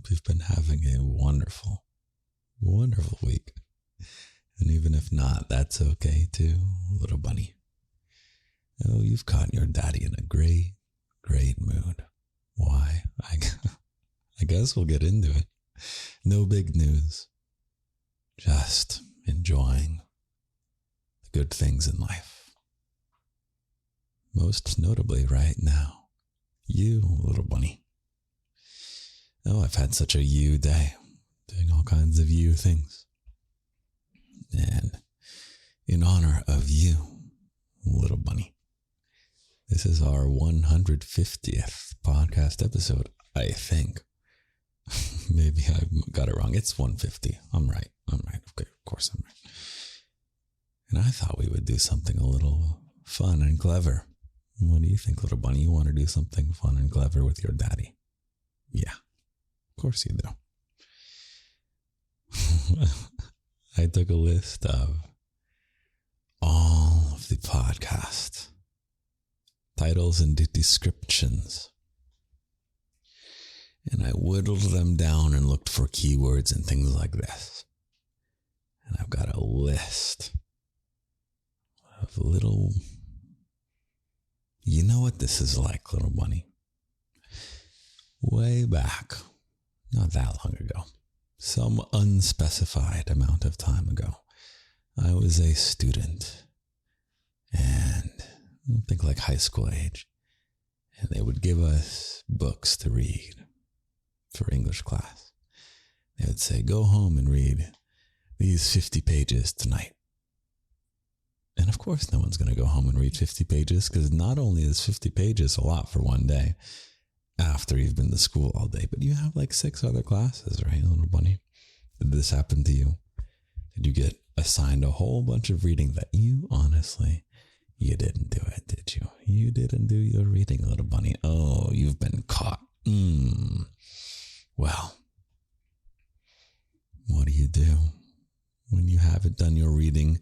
you've been having a wonderful, wonderful week. And even if not, that's okay too, little bunny. Oh, you've caught your daddy in a great, great mood. Why? I guess we'll get into it. No big news. Just enjoying the good things in life. Most notably right now, you, little bunny. Oh, I've had such a you day, doing all kinds of you things. And in honor of you, little bunny, this is our 150th podcast episode, I think. Maybe I got it wrong. It's 150. I'm right. Okay, of course I'm right. And I thought we would do something a little fun and clever. What do you think, little bunny? You want to do something fun and clever with your daddy? Yeah, of course you do. I took a list of all of the podcast titles and descriptions, and I whittled them down and looked for keywords and things like this. And I've got a list of little... You know what this is like, little bunny? Way back, not that long ago, some unspecified amount of time ago, I was a student, and I think like high school age, and they would give us books to read for English class. They would say, go home and read these 50 pages tonight. And of course, no one's going to go home and read 50 pages, because not only is 50 pages a lot for one day after you've been to school all day, but you have like 6 other classes, right, little bunny? Did this happen to you? Did you get assigned a whole bunch of reading that you honestly, you didn't do it, did you? You didn't do your reading, little bunny. Oh, you've been caught. Well, what do you do when you haven't done your reading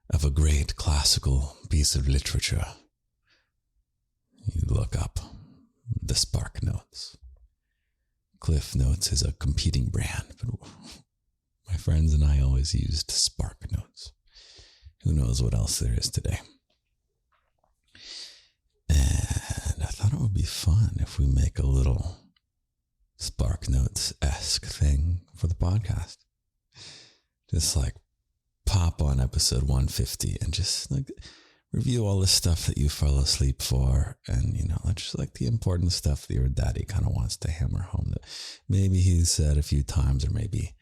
of a great classical piece of literature? You look up the Spark Notes. Cliff Notes is a competing brand, but my friends and I always used Spark Notes. Who knows what else there is today? And I thought it would be fun if we make a little Spark Notes-esque thing for the podcast. Just like pop on episode 150 and just like review all the stuff that you fell asleep for, and just like the important stuff that your daddy kind of wants to hammer home that maybe he's said a few times, or maybe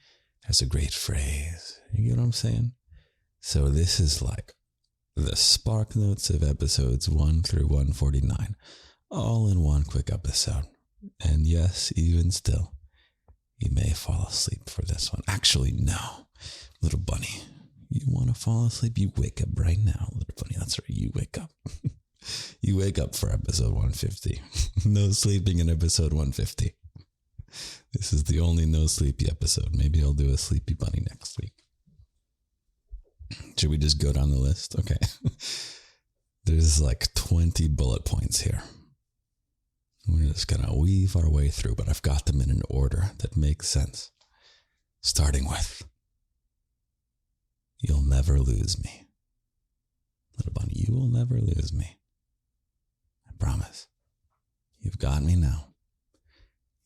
has a great phrase. You get what I'm saying? So this is like the Spark Notes of episodes 1 through 149, all in one quick episode. And yes, even still, you may fall asleep for this one. Actually, no, little bunny. You want to fall asleep? You wake up right now, little bunny. That's right. You wake up. You wake up for episode 150. No sleeping in episode 150. This is the only no sleepy episode. Maybe I'll do a sleepy bunny next week. Should we just go down the list? Okay. There's like 20 bullet points here. We're just going to weave our way through, but I've got them in an order that makes sense. Starting with, you'll never lose me. Little bunny, you will never lose me. I promise. You've got me now.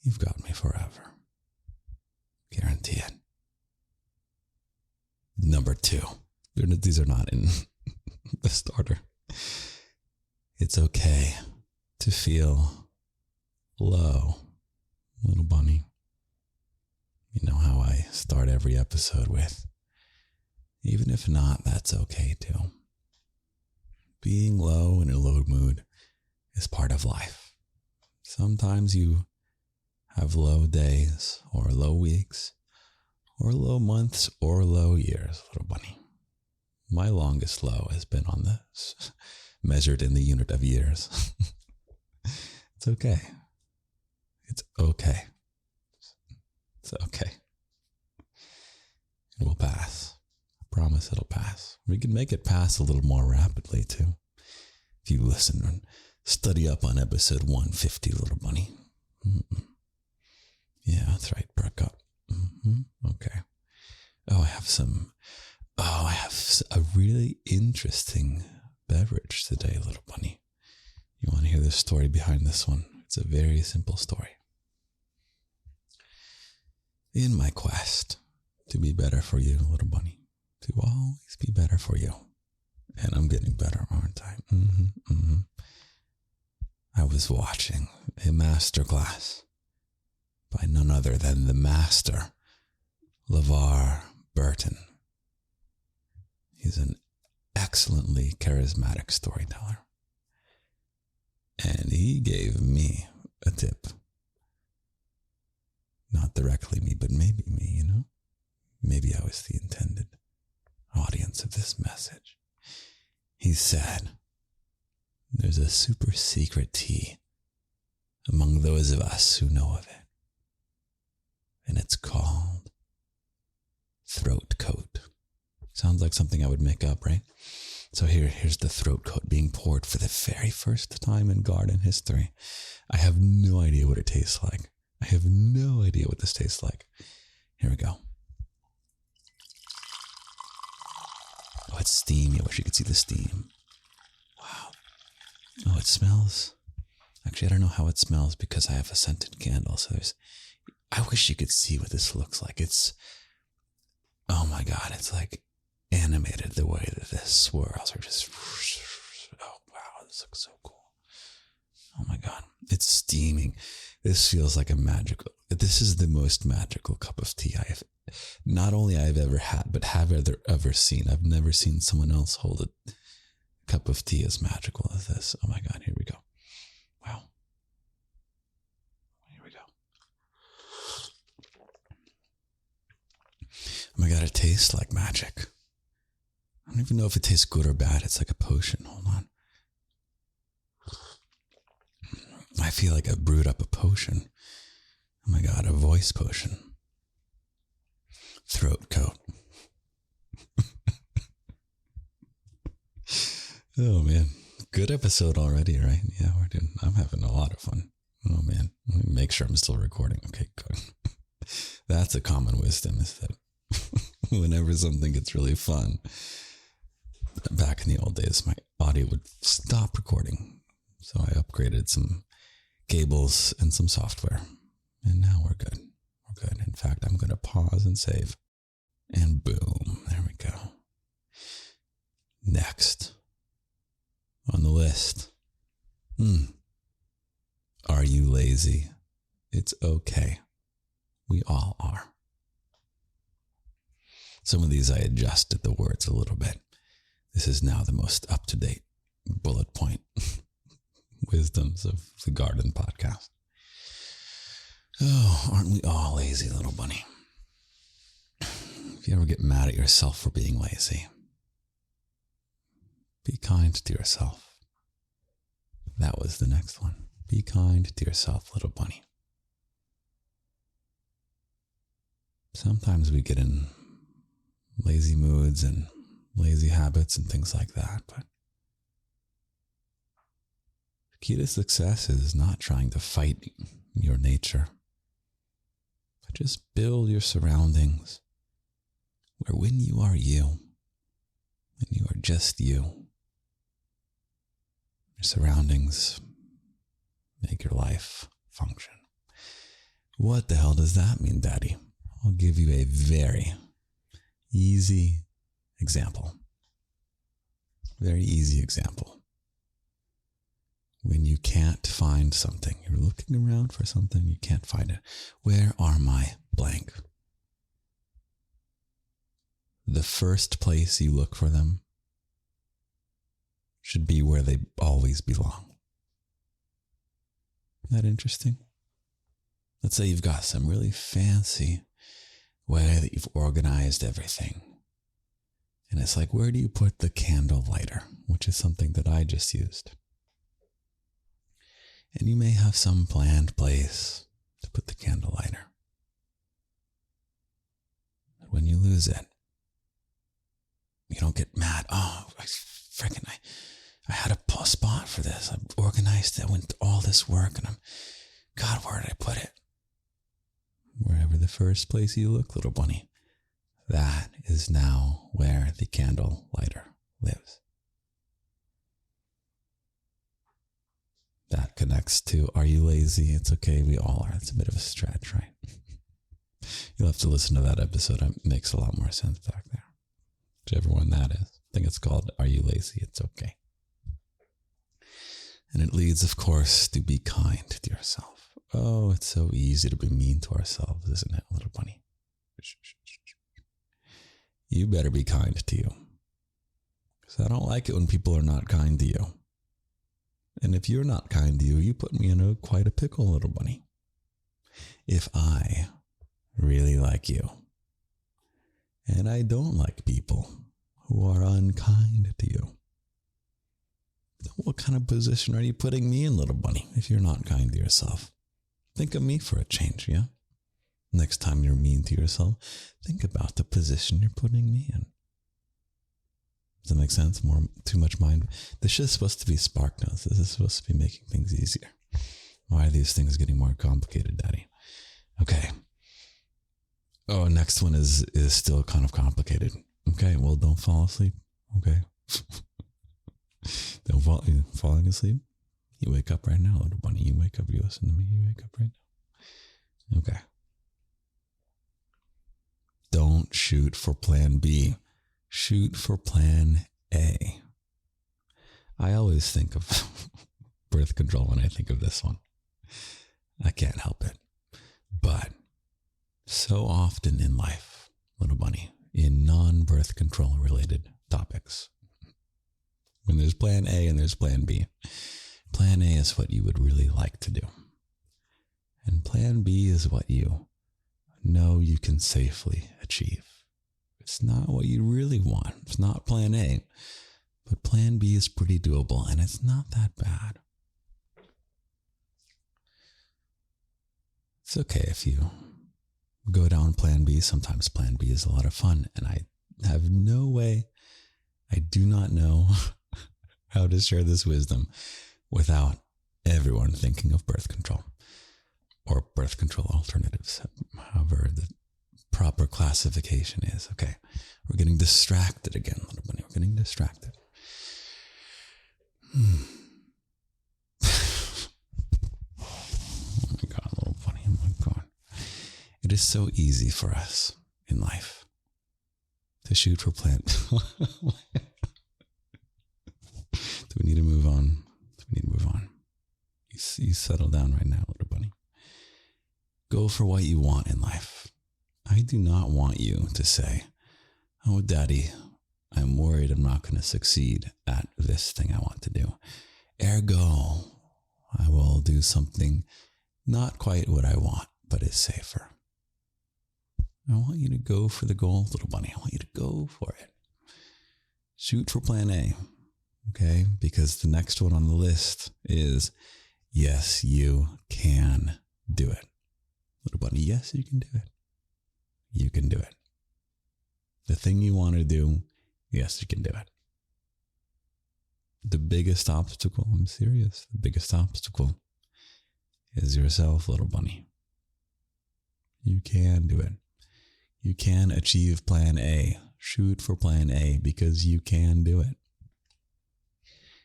You've got me forever. Guarantee it. Number 2. These are not in the starter. It's okay to feel low, little bunny. You know how I start every episode with, even if not, that's okay too. Being low in a low mood is part of life. Sometimes you have low days, or low weeks, or low months, or low years, little bunny. My longest low has been on this, measured in the unit of years. It's okay. It's okay. It's okay. It will pass. I promise it'll pass. We can make it pass a little more rapidly too, if you listen and study up on episode 150, little bunny. Yeah, that's right. I have a really interesting beverage today, little bunny. You want to hear the story behind this one? It's a very simple story. In my quest to be better for you, little bunny, to always be better for you, and I'm getting better, aren't I? I was watching a masterclass by none other than the master, LeVar Burton. He's an excellently charismatic storyteller. And he gave me a tip. Not directly me, but maybe me, you know? Maybe I was the intended audience of this message. He said, there's a super secret tea among those of us who know of it. And it's called throat coat. Sounds like something I would make up, right? So here's the throat coat being poured for the very first time in garden history. I have no idea what it tastes like. I have no idea what this tastes like. Here we go. Oh, it's steamy. I wish you could see the steam. Wow. Oh, it smells. Actually, I don't know how it smells because I have a scented candle. So I wish you could see what this looks like. Oh my God, it's like animated the way that this swirls are just, oh wow, this looks so cool. Oh my God, it's steaming. This feels like this is the most magical cup of tea not only I've ever had, but have ever seen. I've never seen someone else hold a cup of tea as magical as this. Oh my God, here we go. Wow. Here we go. Oh my God, it tastes like magic. I don't even know if it tastes good or bad. It's like a potion. Hold on. I feel like I brewed up a potion. Oh my God, a voice potion. Throat coat. Oh man, good episode already, right? Yeah, I'm having a lot of fun. Oh man, let me make sure I'm still recording. Okay, good. That's a common wisdom, is that whenever something gets really fun, back in the old days, my audio would stop recording. So I upgraded some cables and some software. And now we're good. We're good. In fact, I'm going to pause and save. And boom, there we go. Next on the list. Are you lazy? It's okay. We all are. Some of these I adjusted the words a little bit. This is now the most up-to-date bullet point wisdoms of the Garden Podcast. Oh, aren't we all lazy, little bunny? If you ever get mad at yourself for being lazy, be kind to yourself. That was the next one. Be kind to yourself, little bunny. Sometimes we get in lazy moods and lazy habits and things like that, but the key to success is not trying to fight your nature, but just build your surroundings where when you are you, when you are just you, your surroundings make your life function. What the hell does that mean, Daddy? I'll give you a very easy example. Very easy example. When you can't find something, you're looking around for something, you can't find it. Where are my blank? The first place you look for them should be where they always belong. Isn't that interesting? Let's say you've got some really fancy way that you've organized everything. And it's like, where do you put the candle lighter? Which is something that I just used. And you may have some planned place to put the candle lighter. But when you lose it, you don't get mad. Oh, I had a spot for this. I organized it. I went to all this work and God, where did I put it? Wherever the first place you look, little bunny, That is now where the candle lighter lives. That connects to, are you lazy? It's okay, we all are. It's a bit of a stretch, right? You'll have to listen to that episode. It makes a lot more sense back there. Whichever one that is. I think it's called, Are You Lazy? It's okay. And it leads, of course, to be kind to yourself. Oh, it's so easy to be mean to ourselves, isn't it, little bunny? You better be kind to you. Because I don't like it when people are not kind to you. And if you're not kind to you, you put me in quite a pickle, little bunny. If I really like you, and I don't like people who are unkind to you, what kind of position are you putting me in, little bunny, if you're not kind to yourself? Think of me for a change, yeah? Next time you're mean to yourself, think about the position you're putting me in. Does that make sense? Too much mind. This is supposed to be spark notes. This is supposed to be making things easier. Why are these things getting more complicated, Daddy? Okay. Oh, next one is still kind of complicated. Okay, well, don't fall asleep. Okay. Don't falling asleep. You wake up right now, little bunny. You wake up. You listen to me. You wake up right now. Okay. Don't shoot for plan B. Shoot for plan A. I always think of birth control when I think of this one. I can't help it. But so often in life, little bunny, in non-birth control related topics, when there's plan A and there's plan B, plan A is what you would really like to do. And plan B is what you know you can safely achieve. It's not what you really want. It's not plan A. But plan B is pretty doable, and it's not that bad. It's okay if you go down plan B. Sometimes plan B is a lot of fun, and I have no way, I do not know how to share this wisdom without everyone thinking of birth control or birth control alternatives, however the proper classification is. Okay, we're getting distracted again, little bunny. We're getting distracted. Oh my God, little bunny. Oh my God. It is so easy for us in life to shoot for plan. Do we need to move on? You settle down right now, little bunny. Go for what you want in life. I do not want you to say, oh, Daddy, I'm worried I'm not going to succeed at this thing I want to do. Ergo, I will do something not quite what I want, but is safer. I want you to go for the goal, little bunny. I want you to go for it. Shoot for plan A, okay? Because the next one on the list is, yes, you can do it. Little bunny, yes, you can do it. You can do it. The thing you want to do, yes, you can do it. The biggest obstacle, I'm serious, the biggest obstacle is yourself, little bunny. You can do it. You can achieve plan A. Shoot for plan A because you can do it.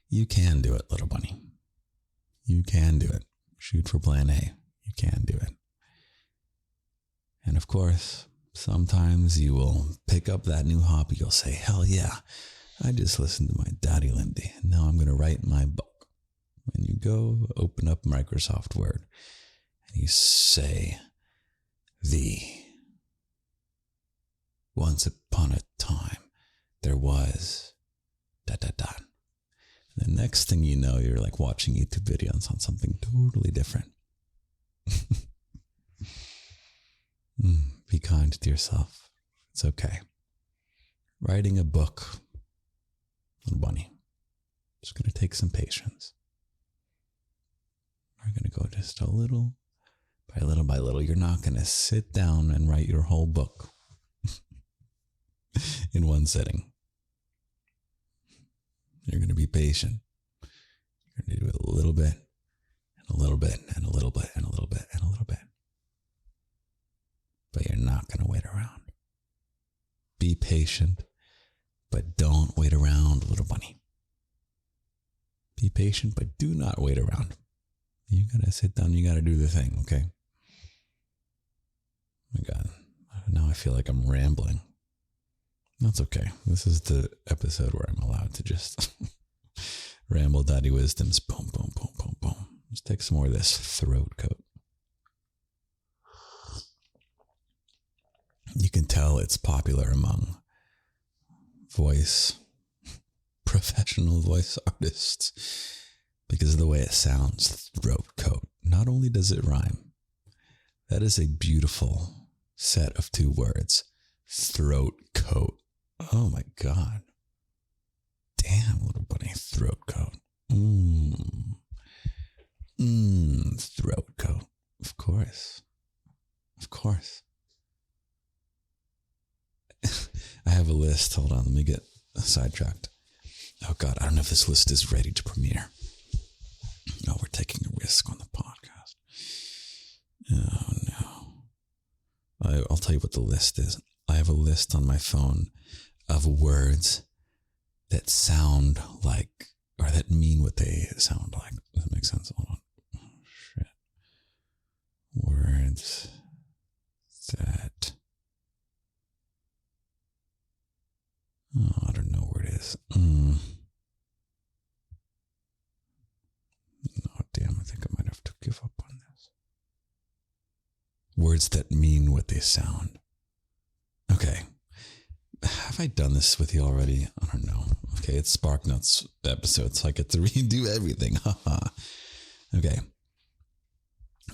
You can do it, little bunny. You can do it. Shoot for plan A. You can do it. And of course, sometimes you will pick up that new hobby. You'll say, hell yeah, I just listened to my daddy Lindy, and now I'm going to write my book. And you go open up Microsoft Word, and you say, once upon a time, there was, da-da-da. The next thing you know, you're like watching YouTube videos on something totally different. Be kind to yourself. It's okay. Writing a book, little bunny, it's going to take some patience. We're going to go just a little by little by little. You're not going to sit down and write your whole book in one sitting. You're going to be patient. You're going to do it a little bit, and a little bit, and a little bit, and a little bit, and a little bit. But you're not going to wait around. Be patient, but don't wait around, little bunny. Be patient, but do not wait around. You gotta sit down, you gotta do the thing, okay? Oh my God. Now I feel like I'm rambling. That's okay. This is the episode where I'm allowed to just ramble daddy wisdoms. Boom, boom, boom, boom, boom. Let's take some more of this throat coat. You can tell it's popular among professional voice artists because of the way it sounds. Throat coat. Not only does it rhyme, that is a beautiful set of two words. Throat coat. Oh my God. Damn, little bunny. Throat coat. Throat coat. Of course. Of course. I have a list. Hold on. Let me get sidetracked. Oh God. I don't know if this list is ready to premiere. No, we're taking a risk on the podcast. Oh no. I'll tell you what the list is. I have a list on my phone of words that sound like, or that mean what they sound like. Does that make sense? Hold on. Oh, shit. Words that... Oh, I don't know where it is. No, damn, I think I might have to give up on this. Words that mean what they sound. Okay. Have I done this with you already? I don't know. Okay, it's Spark Notes episode, so I get to redo everything. Haha. Okay.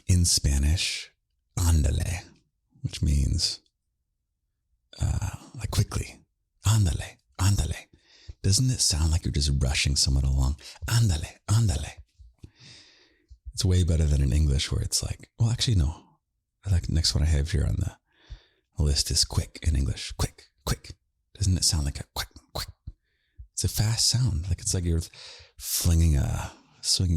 In Spanish, ándale, which means like quickly. Ándale, ándale. Doesn't it sound like you're just rushing someone along? Ándale, ándale. It's way better than in English where it's like, well, actually, no. Like next one I have here on the list is quick in English. Quick, quick. Doesn't it sound like a quick, quick? It's a fast sound. Like it's like you're swinging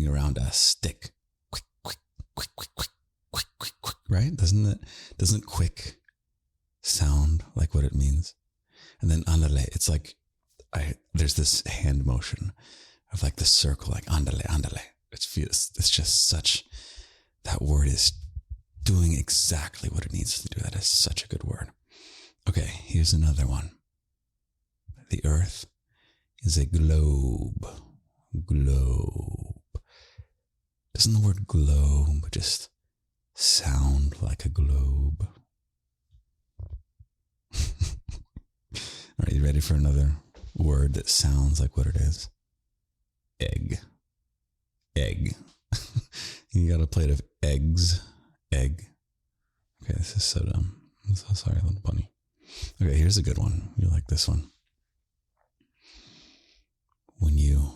around a stick. Quick, quick, quick, quick, quick, quick, quick, quick. Right? Doesn't quick sound like what it means? And then ándale, it's like there's this hand motion of like the circle, like ándale, ándale. It's just such, that word is doing exactly what it needs to do. That is such a good word. Okay, here's another one. The earth is a globe. Globe. Doesn't the word globe just sound like a globe? Are you ready for another word that sounds like what it is? Egg. Egg. You got a plate of eggs. Egg. Okay, this is so dumb. I'm so sorry, little bunny. Okay, here's a good one. You like this one? When you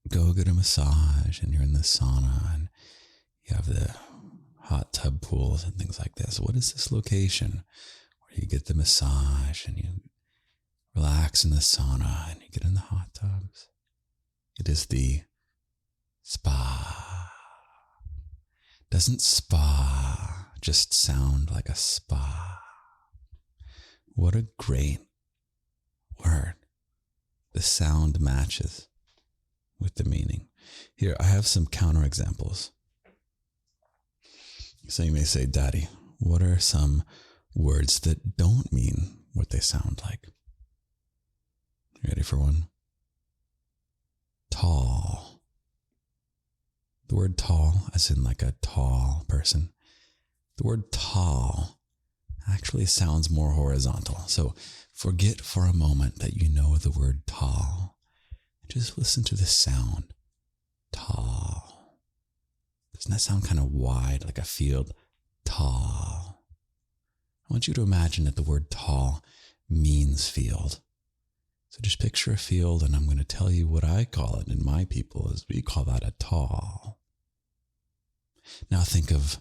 go get a massage and you're in the sauna and you have the hot tub pools and things like this, what is this location where you get the massage and you relax in the sauna and you get in the hot tubs? It is the spa. Doesn't spa just sound like a spa? What a great word. The sound matches with the meaning. Here, I have some counterexamples. So you may say, Daddy, what are some words that don't mean what they sound like? You ready for one? Tall. The word tall, as in like a tall person. The word tall actually sounds more horizontal. So forget for a moment that you know the word tall. Just listen to the sound. Tall. Doesn't that sound kind of wide, like a field? Tall. I want you to imagine that the word tall means field. So just picture a field, and I'm going to tell you what I call it in my people is we call that a tall. Now think of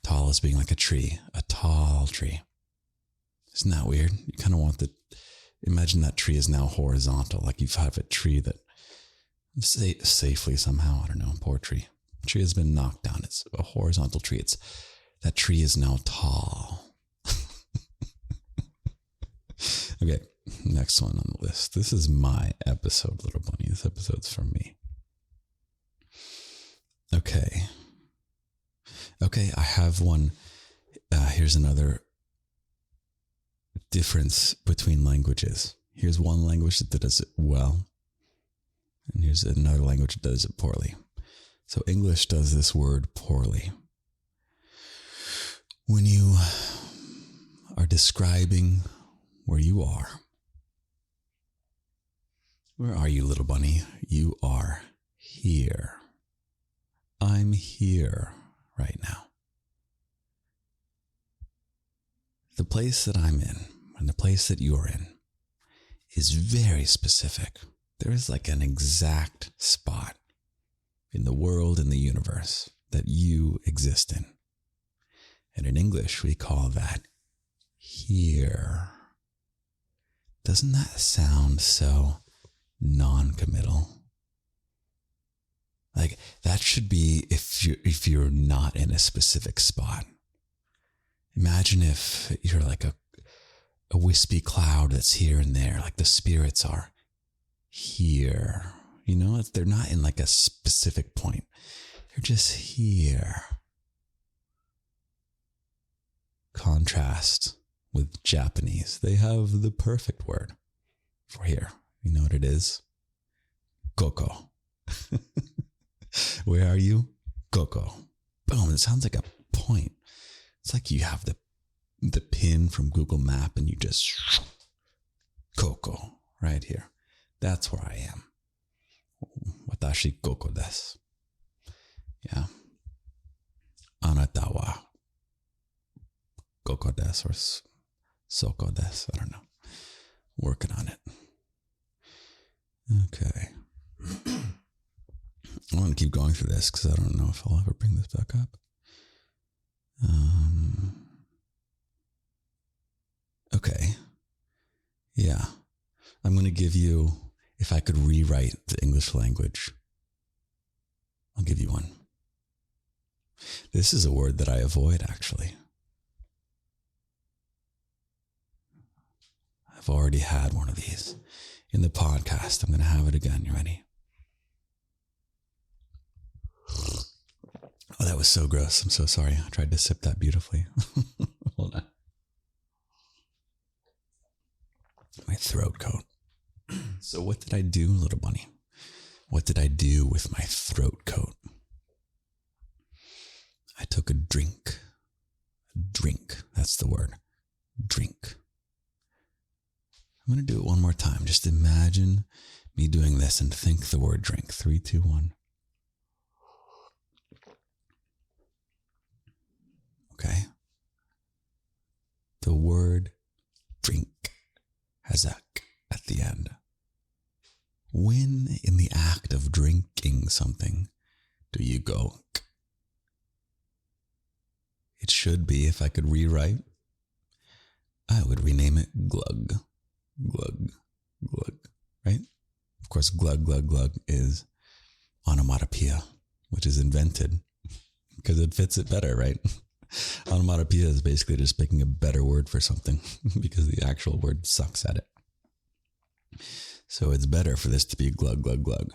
tall as being like a tree, a tall tree. Isn't that weird? You kind of want imagine that tree is now horizontal, like you have a tree that safely somehow, I don't know, poor tree. The tree has been knocked down. It's a horizontal tree. That tree is now tall. Okay, next one on the list. This is my episode, little bunny. This episode's from me. Okay, I have one. Here's another difference between languages. Here's one language that does it well, and here's another language that does it poorly. So English does this word poorly. When you are describing where you are, where are you, little bunny? You are here. I'm here right now. The place that I'm in and the place that you're in is very specific. There is like an exact spot in the world, in the universe, that you exist in. And in English, we call that here. Doesn't that sound so non-committal? Like that should be if you're not in a specific spot. Imagine if you're like a wispy cloud that's here and there, like the spirits are here. You know, they're not in like a specific point. They're just here. Contrast with Japanese. They have the perfect word for here. You know what it is? Koko. Where are you? Koko. Boom. It sounds like a point. It's like you have the pin from Google Map and you just Koko right here. That's where I am. Watashi koko desu. Yeah. Anata wa koko desu or soko desu. I don't know. Working on it. Okay. I want to keep going through this because I don't know if I'll ever bring this back up. Okay. Yeah. I'm going to give you, if I could rewrite the English language, I'll give you one. This is a word that I avoid, actually. I've already had one of these in the podcast. I'm going to have it again. You ready? Oh, that was so gross. I'm so sorry. I tried to sip that beautifully. Hold on. My throat coat. So what did I do, little bunny? What did I do with my throat coat? I took a drink. A drink. That's the word. Drink. I'm going to do it one more time. Just imagine me doing this and think the word drink. 3, 2, 1. Okay. The word drink has a k at the end. When in the act of drinking something do you go k? It should be, if I could rewrite, I would rename it glug. Glug. Glug. Right? Of course, glug, glug, glug is onomatopoeia, which is invented because it fits it better, right? Onomatopoeia is basically just making a better word for something because the actual word sucks at it. So it's better for this to be glug, glug, glug.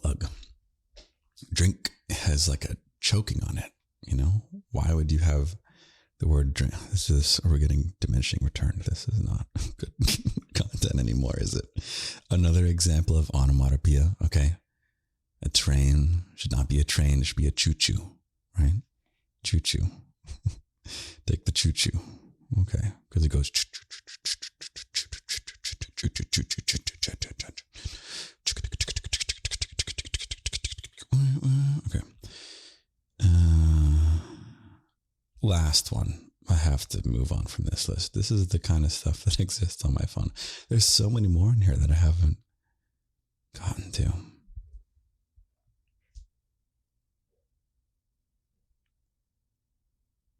Glug. Drink has like a choking on it, you know? Why would you have the word drink? We're getting diminishing return. This is not good content anymore, is it? Another example of onomatopoeia, okay? A train should not be a train, it should be a choo-choo. Right? Choo-choo. Take the choo-choo. Okay. Because it goes okay. Last one. I have to move on from this list. This is the kind of stuff that exists on my phone. There's so many more in here that I haven't gotten to.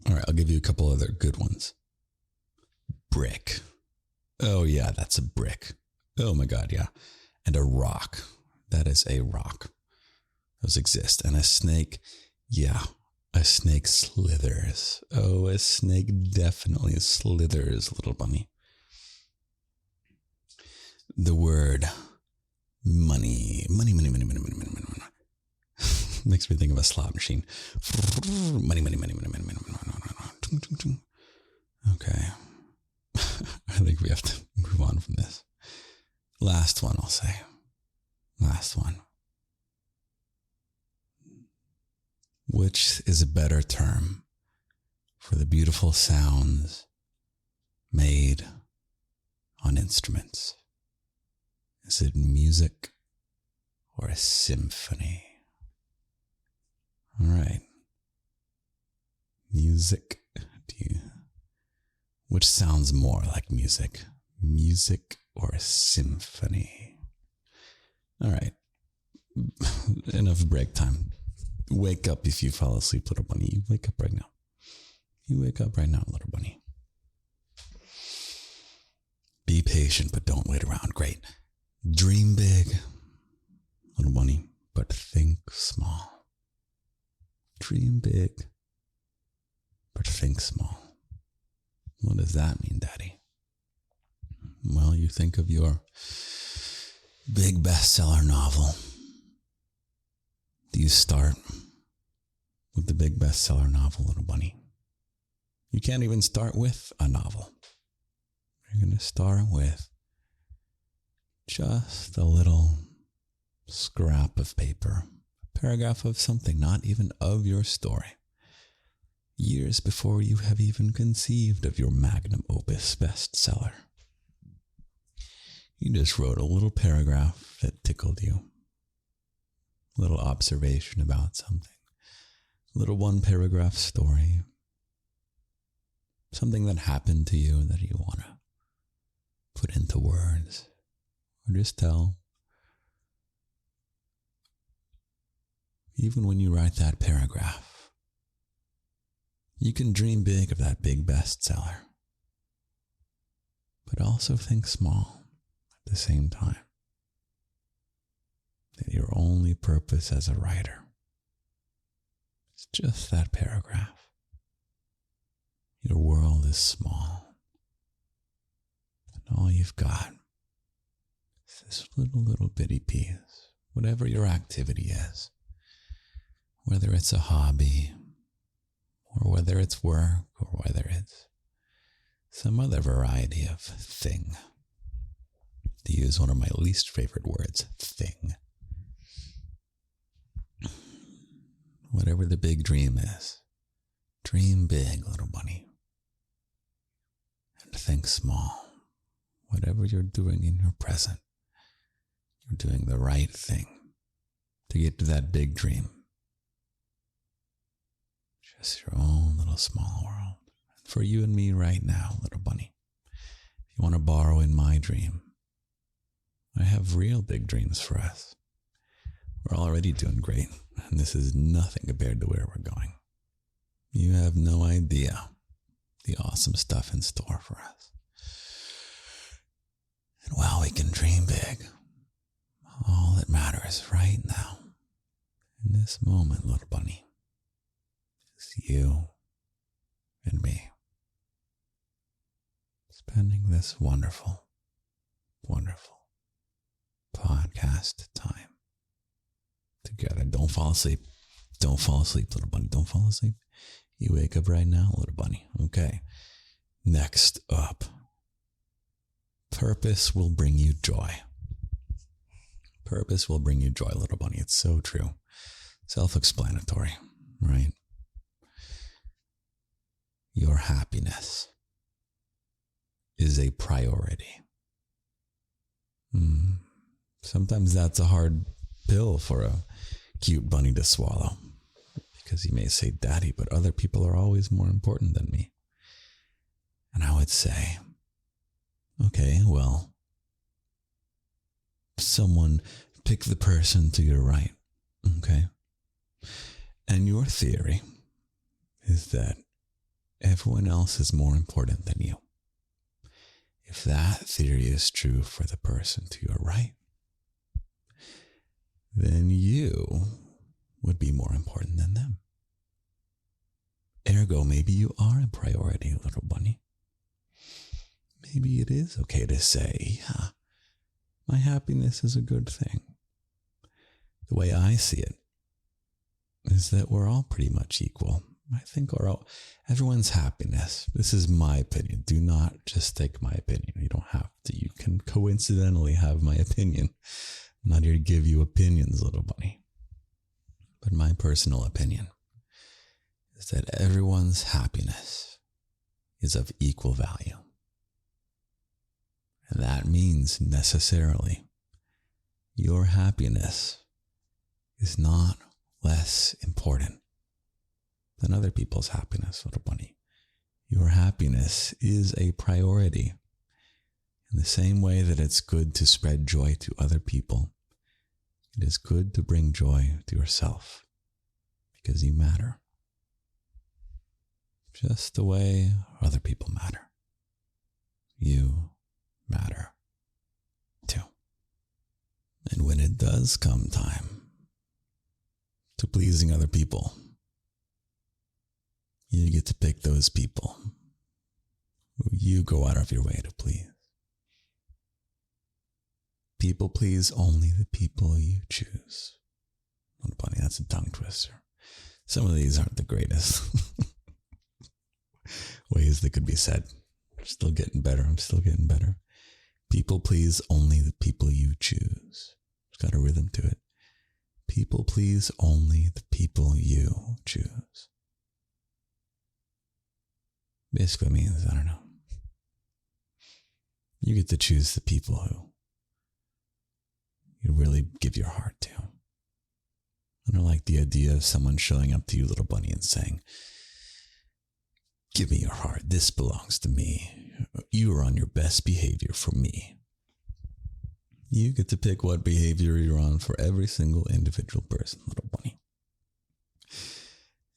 All right, I'll give you a couple other good ones. Brick. Oh, yeah, that's a brick. Oh, my God, yeah. And a rock. That is a rock. Those exist. And a snake. Yeah. A snake slithers. Oh, a snake definitely slithers, little bunny. The word money. Money, money, money, money, money, money, money, money. Makes me think of a slot machine. Money, money, money, money, money, money, money. Okay. I think we have to move on from this. Last one, I'll say. Last one. Which is a better term for the beautiful sounds made on instruments? Is it music or a symphony? All right. Music. Which sounds more like music? Music or a symphony? All right. Enough break time. Wake up if you fell asleep, little bunny. You wake up right now. You wake up right now, little bunny. Be patient, but don't wait around. Great. Dream big, little bunny, but think small. Dream big, but think small. What does that mean, Daddy? Well, you think of your big bestseller novel. Do you start with the big bestseller novel, little bunny? You can't even start with a novel. You're going to start with just a little scrap of paper, a paragraph of something, not even of your story. Years before you have even conceived of your magnum opus bestseller. You just wrote a little paragraph that tickled you. A little observation about something. A little one-paragraph story. Something that happened to you that you want to put into words. Or just tell. Even when you write that paragraph, you can dream big of that big bestseller, but also think small at the same time. That your only purpose as a writer is just that paragraph. Your world is small, and all you've got is this little bitty piece, whatever your activity is, whether it's a hobby, or whether it's work, or whether it's some other variety of thing. To use one of my least favorite words, thing. Whatever the big dream is, dream big, little bunny. And think small. Whatever you're doing in your present, you're doing the right thing to get to that big dream. Just your own little small world. For you and me right now, little bunny. If you want to borrow in my dream, I have real big dreams for us. We're already doing great, and this is nothing compared to where we're going. You have no idea the awesome stuff in store for us. And while we can dream big, all that matters right now, in this moment, little bunny, is you and me. Spending this wonderful, wonderful podcast time together. Don't fall asleep. Don't fall asleep, little bunny. Don't fall asleep. You wake up right now, little bunny. Okay. Next up. Purpose will bring you joy. Purpose will bring you joy, little bunny. It's so true. Self-explanatory, right? Your happiness is a priority. Sometimes that's a hard pill for a cute bunny to swallow, because he may say, Daddy, but other people are always more important than me. And I would say, okay, well, someone pick the person to your right, okay? And your theory is that everyone else is more important than you. If that theory is true for the person to your right, then you would be more important than them. Ergo, maybe you are a priority, little bunny. Maybe it is okay to say, yeah, my happiness is a good thing. The way I see it is that we're all pretty much equal. I think everyone's happiness. This is my opinion. Do not just take my opinion. You don't have to. You can coincidentally have my opinion. I'm not here to give you opinions, little bunny. But my personal opinion is that everyone's happiness is of equal value. And that means necessarily your happiness is not less important than other people's happiness, little bunny. Your happiness is a priority. In the same way that it's good to spread joy to other people, it is good to bring joy to yourself because you matter. Just the way other people matter. You matter too. And when it does come time to pleasing other people, you get to pick those people who you go out of your way to please. People please only the people you choose. Little bunny, that's a tongue twister. Some of these aren't the greatest ways they could be said. I'm still getting better. People please only the people you choose. It's got a rhythm to it. People please only the people you choose. Basically means, I don't know. You get to choose the people who you really give your heart to. I don't like the idea of someone showing up to you, little bunny, and saying, give me your heart. This belongs to me. You are on your best behavior for me. You get to pick what behavior you're on for every single individual person, little bunny.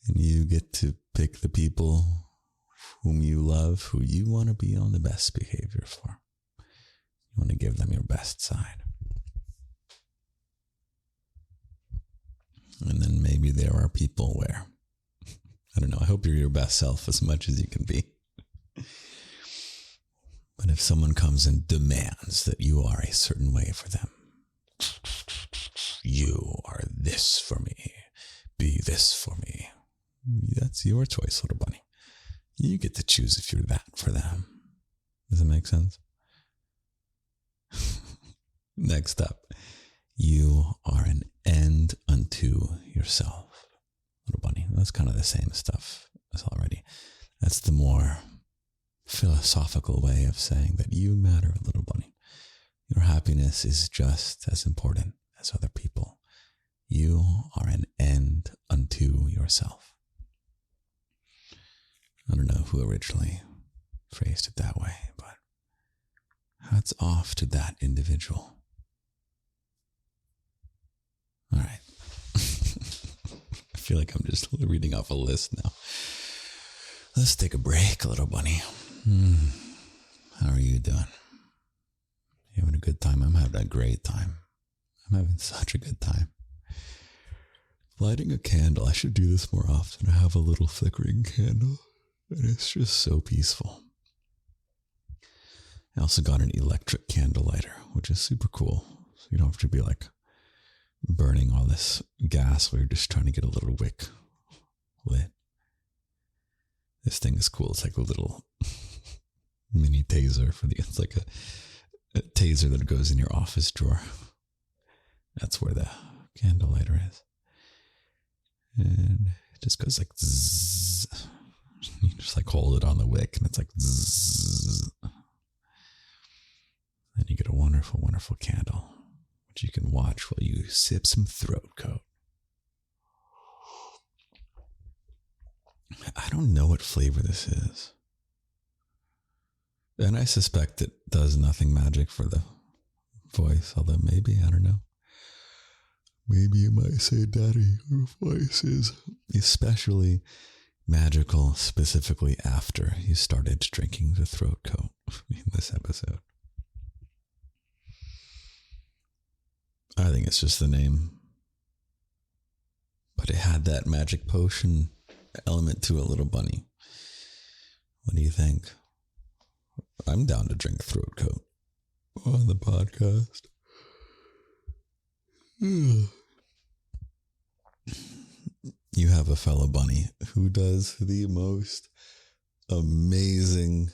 And you get to pick the people whom you love, who you want to be on the best behavior for. You want to give them your best side. And then maybe there are people where, I don't know, I hope you're your best self as much as you can be. But if someone comes and demands that you are a certain way for them, you are this for me, be this for me, that's your choice, little bunny. You get to choose if you're that for them. Does it make sense? Next up, you are an end unto yourself, little bunny. That's kind of the same stuff as already. That's the more philosophical way of saying that you matter, little bunny. Your happiness is just as important as other people. You are an end unto yourself. I don't know who originally phrased it that way, but hats off to that individual. All right. I feel like I'm just reading off a list now. Let's take a break, little bunny. How are you doing? You having a good time? I'm having a great time. I'm having such a good time. Lighting a candle. I should do this more often. I have a little flickering candle, and it's just so peaceful. I also got an electric candle lighter, which is super cool. So you don't have to be like burning all this gas while you're just trying to get a little wick lit. This thing is cool. It's like a little mini taser it's like a taser that goes in your office drawer. That's where the candle lighter is. And it just goes like zzz. You just like hold it on the wick and it's like zzz. Then you get a wonderful, wonderful candle, which you can watch while you sip some throat coat. I don't know what flavor this is. And I suspect it does nothing magic for the voice, although maybe, I don't know. Maybe you might say, Daddy, your voice is especially magical, specifically after you started drinking the throat coat in this episode. I think it's just the name. But it had that magic potion element to a little bunny. What do you think? I'm down to drink throat coat on the podcast. You have a fellow bunny who does the most amazing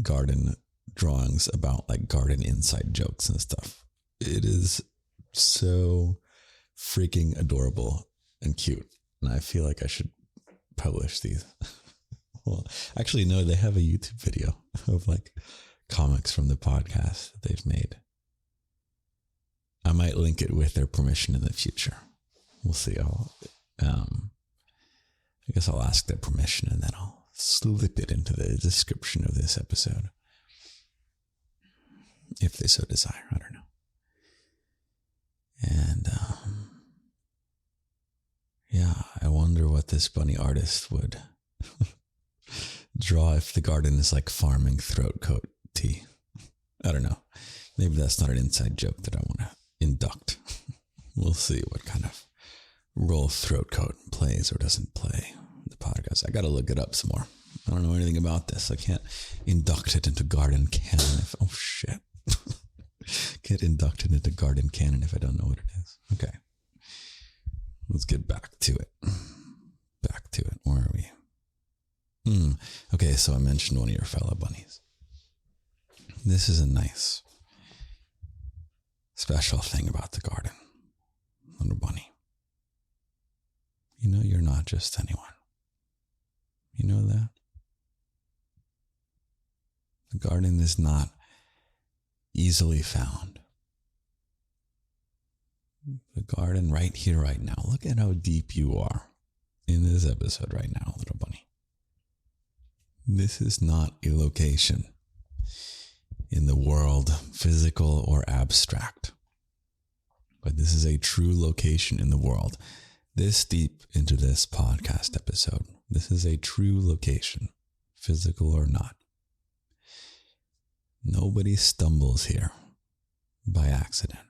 garden drawings about like garden inside jokes and stuff. It is so freaking adorable and cute. And I feel like I should publish these. Well, actually, no, they have a YouTube video of like comics from the podcast that they've made. I might link it with their permission in the future. We'll see. I guess I'll ask their permission and then I'll slip it into the description of this episode. If they so desire, I don't know. And, yeah, I wonder what this bunny artist would draw if the garden is like farming throat coat tea. I don't know. Maybe that's not an inside joke that I want to induct. We'll see what kind of role throat coat plays or doesn't play in the podcast. I got to look it up some more. I don't know anything about this. I can't induct it into garden canon if... Oh, shit. Get inducted into garden canon if I don't know what it is. Okay. Let's get back to it. Where are we? Okay, so I mentioned one of your fellow bunnies. This is a nice, special thing about the garden, little bunny. You know you're not just anyone. You know that? The garden is not easily found. The garden right here, right now. Look at how deep you are in this episode right now, little bunny. This is not a location in the world, physical or abstract. But this is a true location in the world. This deep into this podcast episode, this is a true location, physical or not. Nobody stumbles here by accident.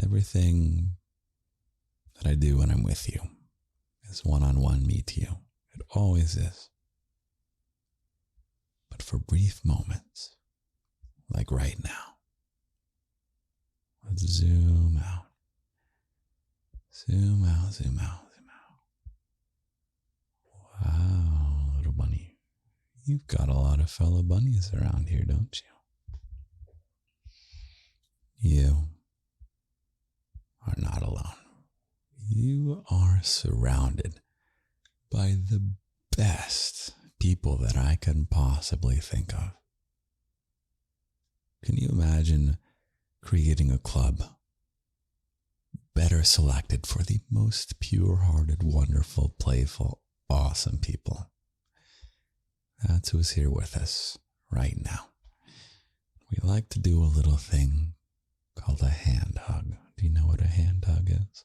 Everything that I do when I'm with you is one-on-one me to you. It always is. But for brief moments, like right now, let's zoom out. Zoom out, zoom out, zoom out. Wow, little bunny. You've got a lot of fellow bunnies around here, don't you? You are not alone. You are surrounded by the best people that I can possibly think of. Can you imagine creating a club better selected for the most pure-hearted, wonderful, playful, awesome people? That's who's here with us right now. We like to do a little thing called a hand hug. Do you know what a hand hug is?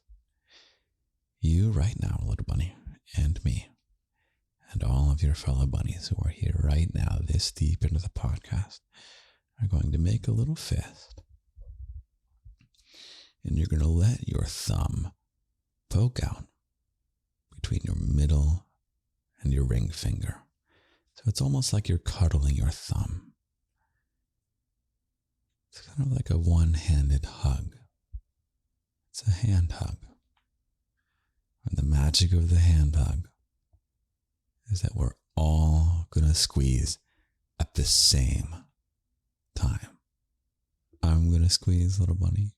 You right now, little bunny, and me, and all of your fellow bunnies who are here right now, this deep into the podcast, are going to make a little fist. And you're going to let your thumb poke out between your middle and your ring finger. So it's almost like you're cuddling your thumb. It's kind of like a one-handed hug. It's a hand hug. And the magic of the hand hug is that we're all going to squeeze at the same time. I'm going to squeeze, little bunny.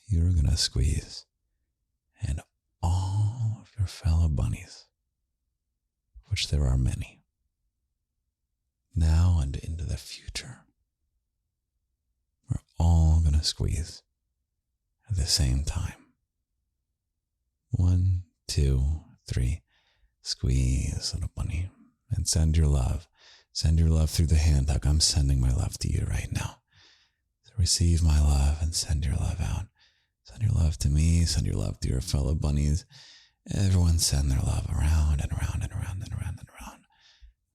You're going to squeeze. And all of your fellow bunnies, which there are many, now and into the future, we're all going to squeeze at the same time. 1, 2, 3. Squeeze, little bunny. And send your love. Send your love through the hand hug. I'm sending my love to you right now. So receive my love and send your love out. Send your love to me. Send your love to your fellow bunnies. Everyone send their love around and around and around and around and around.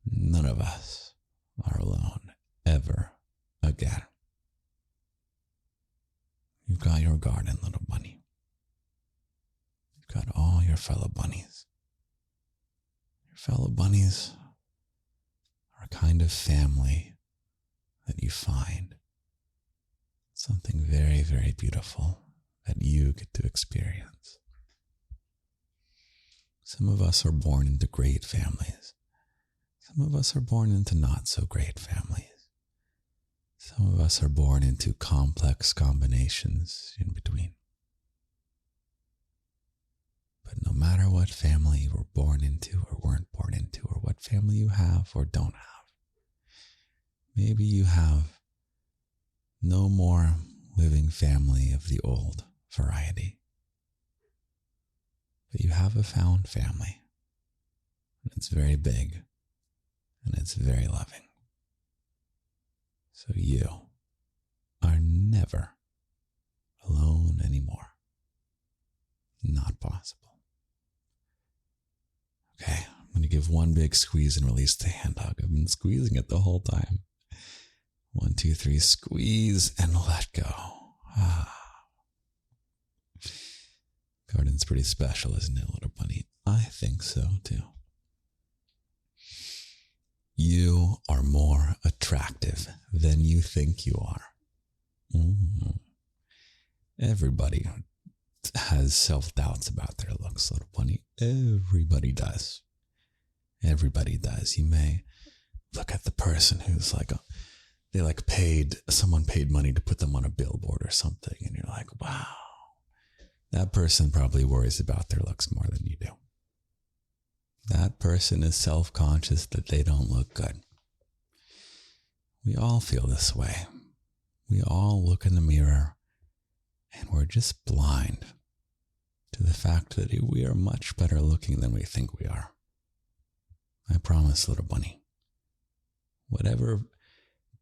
None of us are alone ever again. You've got your garden, little bunny. You've got all your fellow bunnies. Your fellow bunnies are a kind of family that you find. Something very, very beautiful that you get to experience. Some of us are born into great families. Some of us are born into not so great families. Some of us are born into complex combinations in between. But no matter what family you were born into or weren't born into, or what family you have or don't have, maybe you have no more living family of the old variety, but you have a found family, and it's very big, and it's very loving. So you are never alone anymore. Not possible. Okay, I'm going to give one big squeeze and release the hand hug. I've been squeezing it the whole time. 1, 2, 3, squeeze and let go. Garden's pretty special, isn't it, little bunny? I think so, too. You are more attractive than you think you are. Everybody has self-doubts about their looks, little bunny. Everybody does. Everybody does. You may look at the person who's like, someone paid money to put them on a billboard or something, and you're like, wow, that person probably worries about their looks more than you do. That person is self-conscious that they don't look good. We all feel this way. We all look in the mirror and we're just blind to the fact that we are much better looking than we think we are. I promise, little bunny. Whatever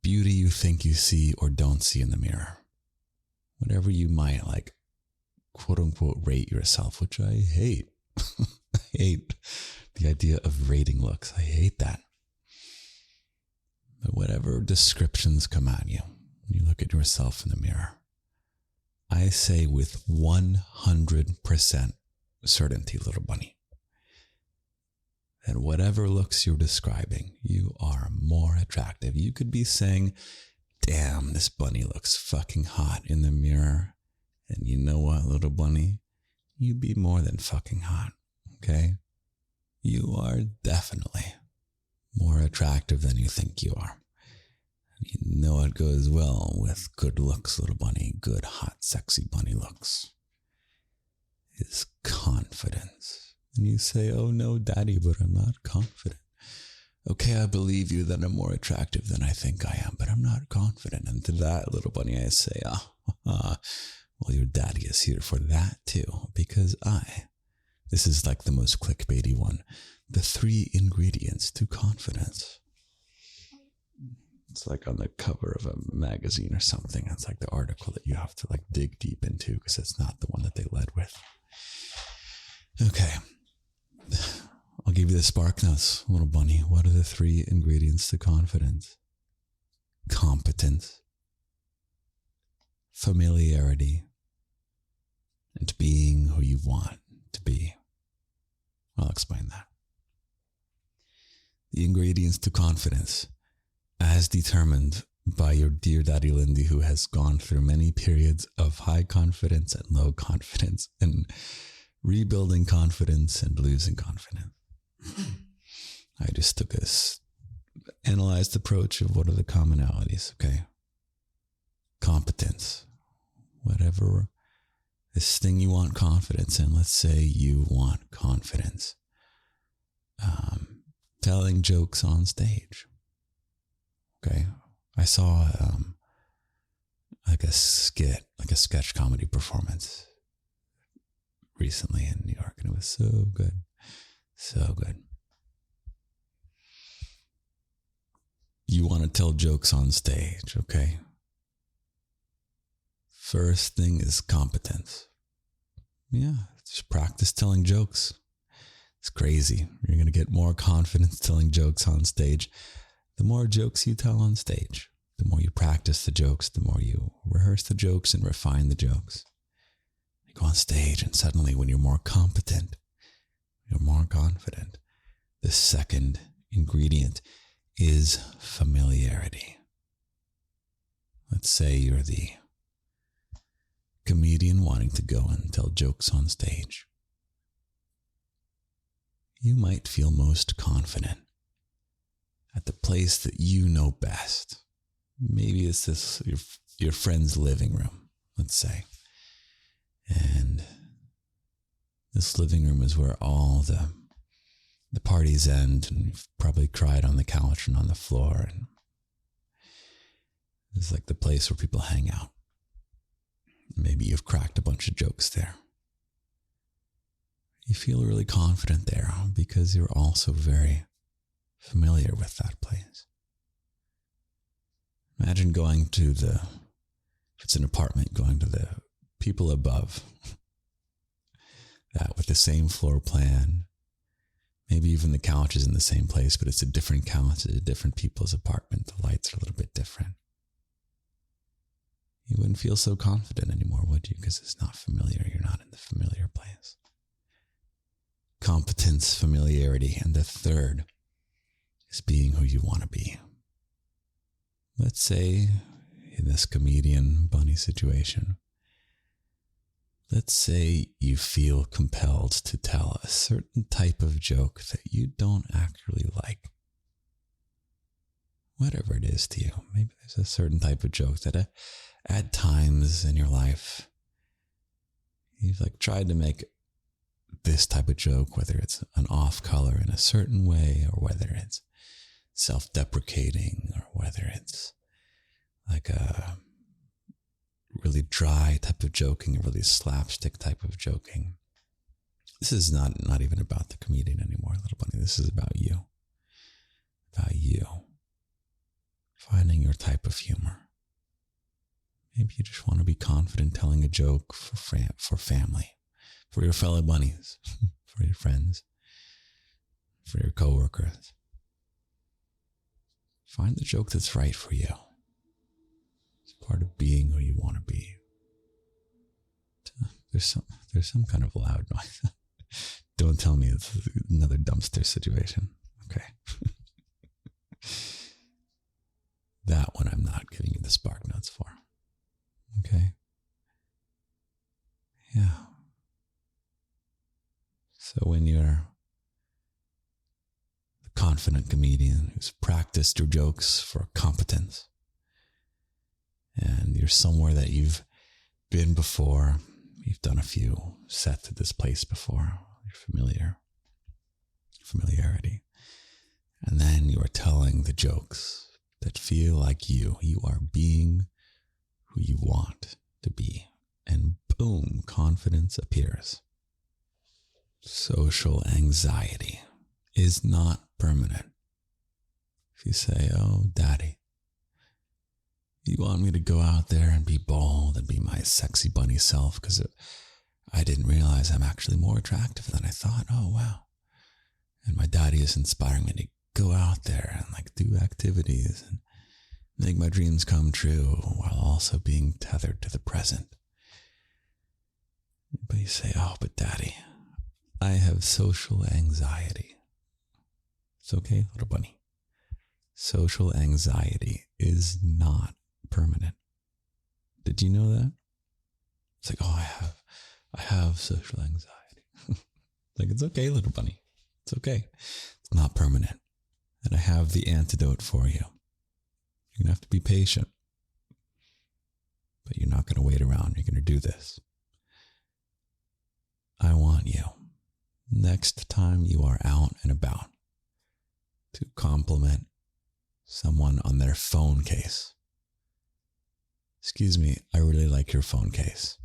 beauty you think you see or don't see in the mirror, whatever you might quote unquote rate yourself, which I hate. I hate the idea of rating looks. I hate that. But whatever descriptions come at you when you look at yourself in the mirror, I say with 100% certainty, little bunny, that whatever looks you're describing, you are more attractive. You could be saying, damn, this bunny looks fucking hot in the mirror. And you know what, little bunny? You'd be more than fucking hot, okay? You are definitely more attractive than you think you are. And you know it goes well with good looks, little bunny. Good, hot, sexy bunny looks is confidence. And you say, oh no, daddy, but I'm not confident. Okay, I believe you that I'm more attractive than I think I am, but I'm not confident. And to that, little bunny, I say, well, your daddy is here for that too, because this is like the most clickbaity one, the 3 ingredients to confidence. It's like on the cover of a magazine or something. It's like the article that you have to dig deep into because it's not the one that they led with. Okay. I'll give you the spark notes, little bunny. What are the 3 ingredients to confidence? Competence, familiarity, and being who you want to be. I'll explain that. The ingredients to confidence, as determined by your dear daddy Lindy, who has gone through many periods of high confidence and low confidence, and rebuilding confidence and losing confidence. I just took this analyzed approach of what are the commonalities, okay? Competence. Whatever this thing you want confidence in, let's say you want confidence. Telling jokes on stage. Okay? I saw a skit, a sketch comedy performance recently in New York, and it was so good. So good. You want to tell jokes on stage, okay? First thing is competence. Yeah, just practice telling jokes. It's crazy. You're going to get more confidence telling jokes on stage. The more jokes you tell on stage, the more you practice the jokes, the more you rehearse the jokes and refine the jokes. You go on stage, and suddenly when you're more competent, you're more confident, the second ingredient is familiarity. Let's say you're the comedian wanting to go and tell jokes on stage. You might feel most confident at the place that you know best. Maybe it's this your friend's living room, let's say. And this living room is where all the parties end, and you've probably cried on the couch and on the floor. And it's like the place where people hang out. Maybe you've cracked a bunch of jokes there. You feel really confident there because you're also very familiar with that place. Imagine going to if it's an apartment, going to the people above, that with the same floor plan. Maybe even the couch is in the same place, but it's a different couch, it's a different people's apartment. The lights are a little bit different. You wouldn't feel so confident anymore, would you? Because it's not familiar. You're not in the familiar place. Competence, familiarity, and the third is being who you want to be. Let's say in this comedian bunny situation, let's say you feel compelled to tell a certain type of joke that you don't actually like. Whatever it is to you. Maybe there's a certain type of joke that at times in your life, you've tried to make this type of joke, whether it's an off color in a certain way, or whether it's self-deprecating, or whether it's like a really dry type of joking, a really slapstick type of joking. This is not even about the comedian anymore, little bunny. This is about you. About you. Finding your type of humor. Maybe you just want to be confident telling a joke for family, for your fellow bunnies, for your friends, for your coworkers. Find the joke that's right for you. It's part of being who you want to be. There's some kind of loud noise. Don't tell me it's another dumpster situation. Okay. That one I'm not giving you the spark notes for. Okay. Yeah. So when you're the confident comedian who's practiced your jokes for competence, and you're somewhere that you've been before, you've done a few sets at this place before, you're familiarity, and then you are telling the jokes that feel like you are being who you want to be, and boom, confidence appears. Social anxiety is not permanent. If you say, oh, daddy, you want me to go out there and be bold and be my sexy bunny self because I didn't realize I'm actually more attractive than I thought. Oh, wow. And my daddy is inspiring me to go out there and do activities and make my dreams come true while also being tethered to the present. But you say, oh, but daddy, I have social anxiety. It's okay, little bunny. Social anxiety is not permanent. Did you know that? It's like, oh, I have social anxiety. It's okay, little bunny. It's okay. It's not permanent. And I have the antidote for you. You're going to have to be patient. But you're not going to wait around. You're going to do this. I want you, next time you are out and about, to compliment someone on their phone case. Excuse me, I really like your phone case.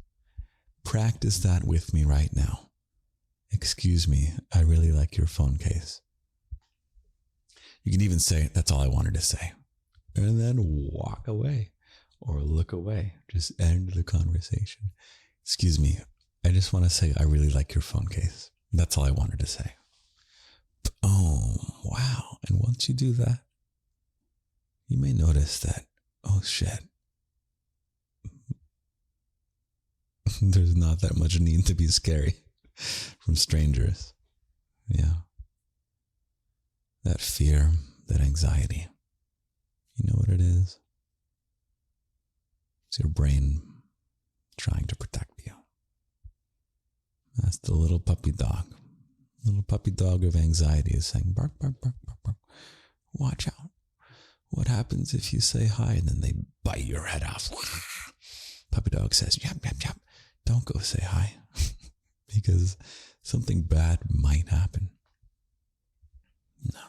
Practice that with me right now. Excuse me, I really like your phone case. You can even say, that's all I wanted to say. And then walk away or look away. Just end the conversation. Excuse me, I just want to say I really like your phone case. That's all I wanted to say. Oh, wow. And once you do that, you may notice that, oh shit. There's not that much need to be scary from strangers. Yeah. That fear, that anxiety. You know what it is? It's your brain trying to protect you. That's the little puppy dog. Little puppy dog of anxiety is saying, bark, bark, bark, bark, bark. Watch out. What happens if you say hi and then they bite your head off? Puppy dog says, yap, yap, yap. Don't go say hi because something bad might happen. No.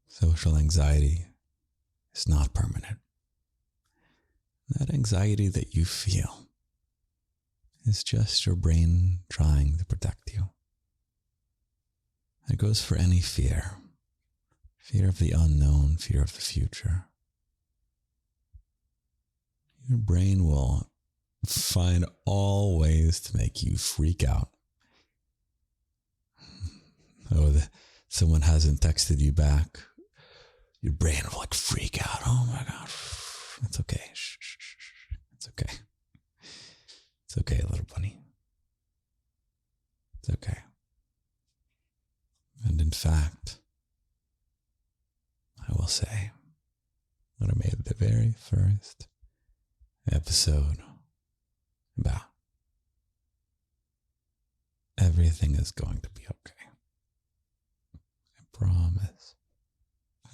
Social anxiety is not permanent. That anxiety that you feel is just your brain trying to protect you. It goes for any fear. Fear of the unknown, fear of the future. Your brain will find all ways to make you freak out. Oh, someone hasn't texted you back. Your brain will freak out. Oh my God. It's okay. Shh, shh, shh. It's okay. It's okay, little bunny. It's okay. And in fact, I will say what I made the very first episode about. Everything is going to be okay. I promise.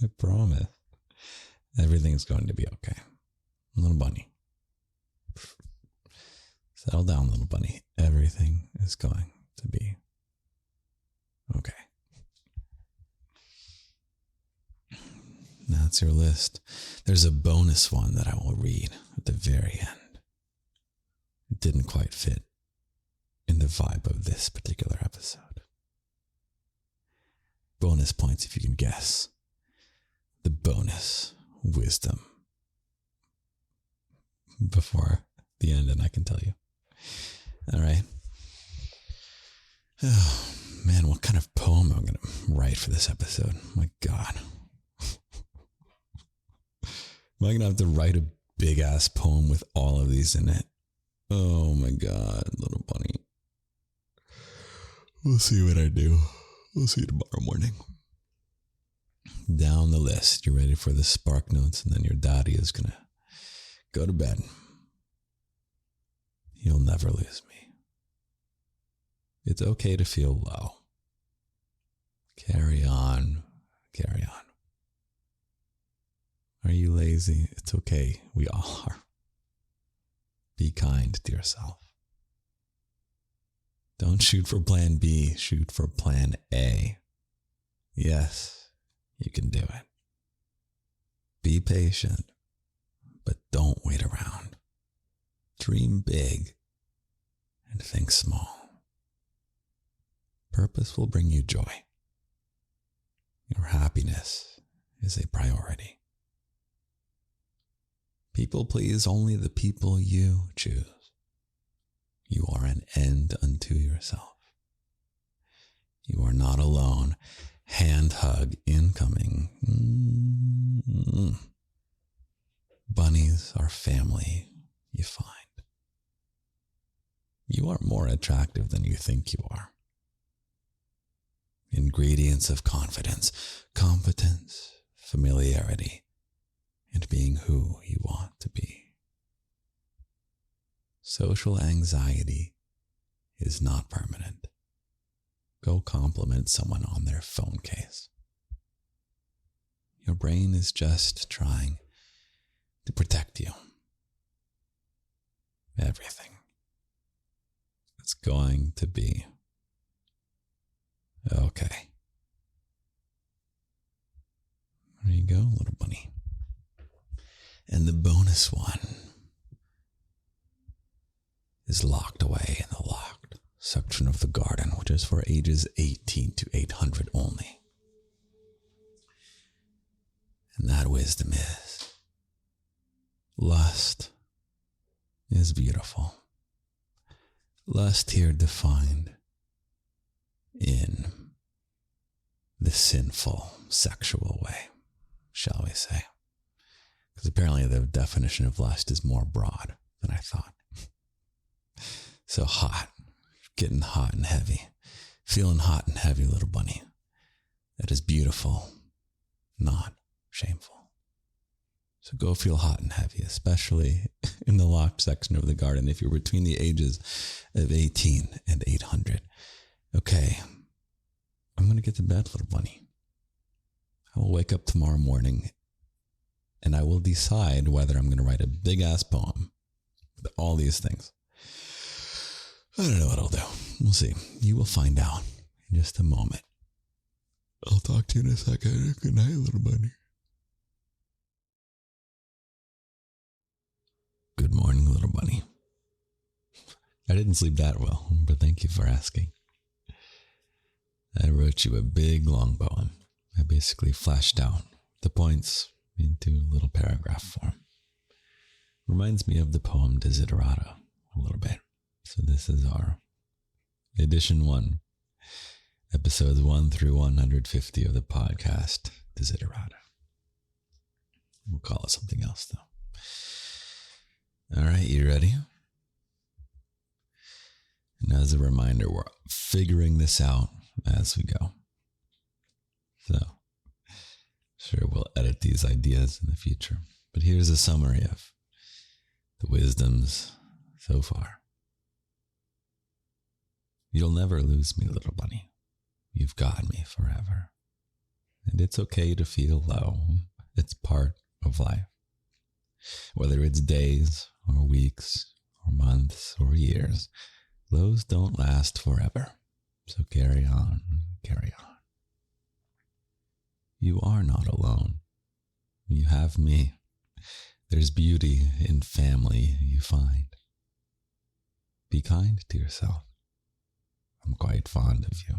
I promise. Everything is going to be okay. Little bunny. Settle down, little bunny. Everything is going to be okay. That's your list. There's a bonus one that I will read at the very end. It didn't quite fit in the vibe of this particular episode. Bonus points if you can guess. The bonus wisdom before the end, and I can tell you. All right. Oh, man, what kind of poem am I going to write for this episode? My God. Am I going to have to write a big-ass poem with all of these in it? Oh, my God, little bunny. We'll see what I do. We'll see you tomorrow morning. Down the list, you're ready for the spark notes, and then your daddy is going to go to bed. You'll never lose me. It's okay to feel low. Carry on. Carry on. Are you lazy? It's okay. We all are. Be kind to yourself. Don't shoot for plan B. Shoot for plan A. Yes, you can do it. Be patient, but don't wait around. Dream big and think small. Purpose will bring you joy. Your happiness is a priority. People please only the people you choose. You are an end unto yourself. You are not alone. Hand hug incoming. Bunnies are family, you find. You are more attractive than you think you are. Ingredients of confidence, competence, familiarity, and being who you want to be. Social anxiety is not permanent. Go compliment someone on their phone case. Your brain is just trying to protect you. Everything. It's going to be okay. There you go, little bunny. And the bonus one is locked away in the locked section of the garden, which is for ages 18 to 800 only. And that wisdom is, lust is beautiful. Lust here defined in the sinful sexual way, shall we say. Because apparently the definition of lust is more broad than I thought. So hot, getting hot and heavy, feeling hot and heavy, little bunny. That is beautiful, not shameful. So go feel hot and heavy, especially in the locked section of the garden if you're between the ages of 18 and 800. Okay, I'm going to get to bed, little bunny. I will wake up tomorrow morning and I will decide whether I'm going to write a big-ass poem with all these things. I don't know what I'll do. We'll see. You will find out in just a moment. I'll talk to you in a second. Good night, little bunny. Good morning, little bunny. I didn't sleep that well, but thank you for asking. I wrote you a big, long poem. I basically flashed out the points into little paragraph form. Reminds me of the poem Desiderata a little bit. So this is our edition 1, episodes 1 through 150 of the podcast Desiderata. We'll call it something else though. All right, you ready? And as a reminder, we're figuring this out as we go. So, sure, we'll edit these ideas in the future. But here's a summary of the wisdoms so far. You'll never lose me, little bunny. You've got me forever. And it's okay to feel low. It's part of life. Whether it's days or weeks or months or years, lows don't last forever. So carry on, carry on. You are not alone. You have me. There's beauty in family you find. Be kind to yourself. I'm quite fond of you.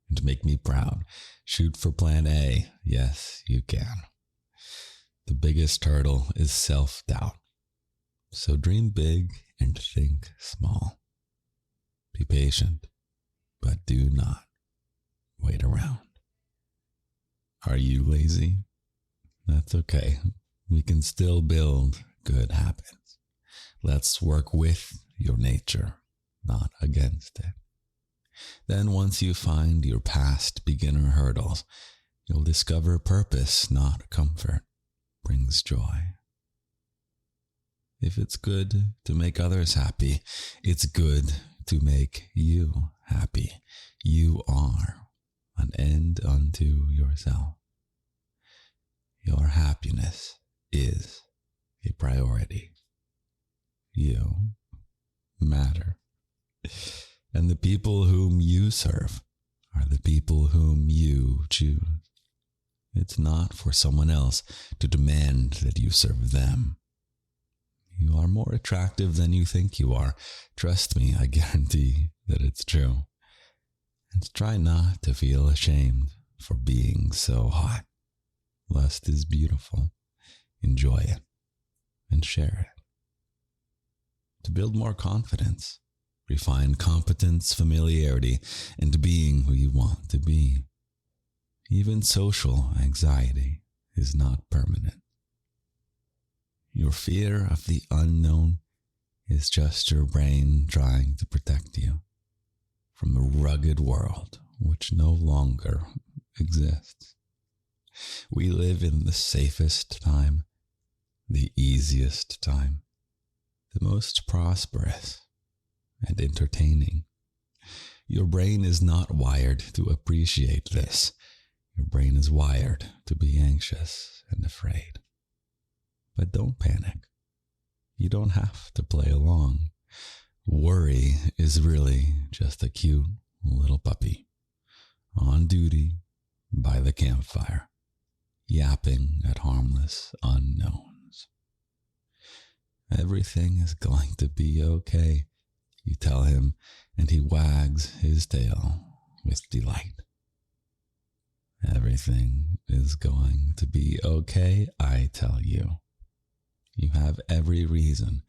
And to make me proud, shoot for plan A. Yes, you can. The biggest hurdle is self-doubt. So dream big and think small. Be patient, but do not wait around. Are you lazy? That's okay. We can still build good habits. Let's work with your nature, not against it. Then once you find your past beginner hurdles, you'll discover purpose, not comfort, brings joy. If it's good to make others happy, it's good to make you happy. You are an end unto yourself. Your happiness is a priority. You matter. And the people whom you serve are the people whom you choose. It's not for someone else to demand that you serve them. You are more attractive than you think you are. Trust me, I guarantee that it's true. And try not to feel ashamed for being so hot. Lust is beautiful. Enjoy it and share it. To build more confidence, refine competence, familiarity, and being who you want to be. Even social anxiety is not permanent. Your fear of the unknown is just your brain trying to protect you from a rugged world which no longer exists. We live in the safest time, the easiest time, the most prosperous and entertaining. Your brain is not wired to appreciate this. Your brain is wired to be anxious and afraid. But don't panic. You don't have to play along. Worry is really just a cute little puppy on duty by the campfire, yapping at harmless unknowns. Everything is going to be okay, you tell him, and he wags his tail with delight. Everything is going to be okay, I tell you. You have every reason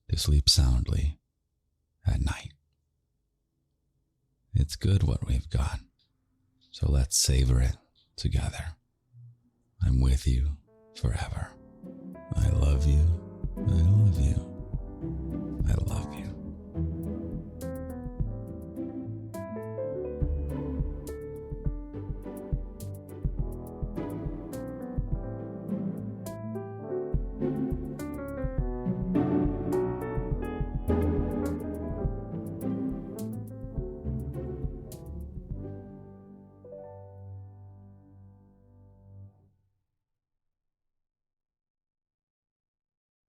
to sleep soundly at night. It's good what we've got, so let's savor it together. I'm with you forever. I love you.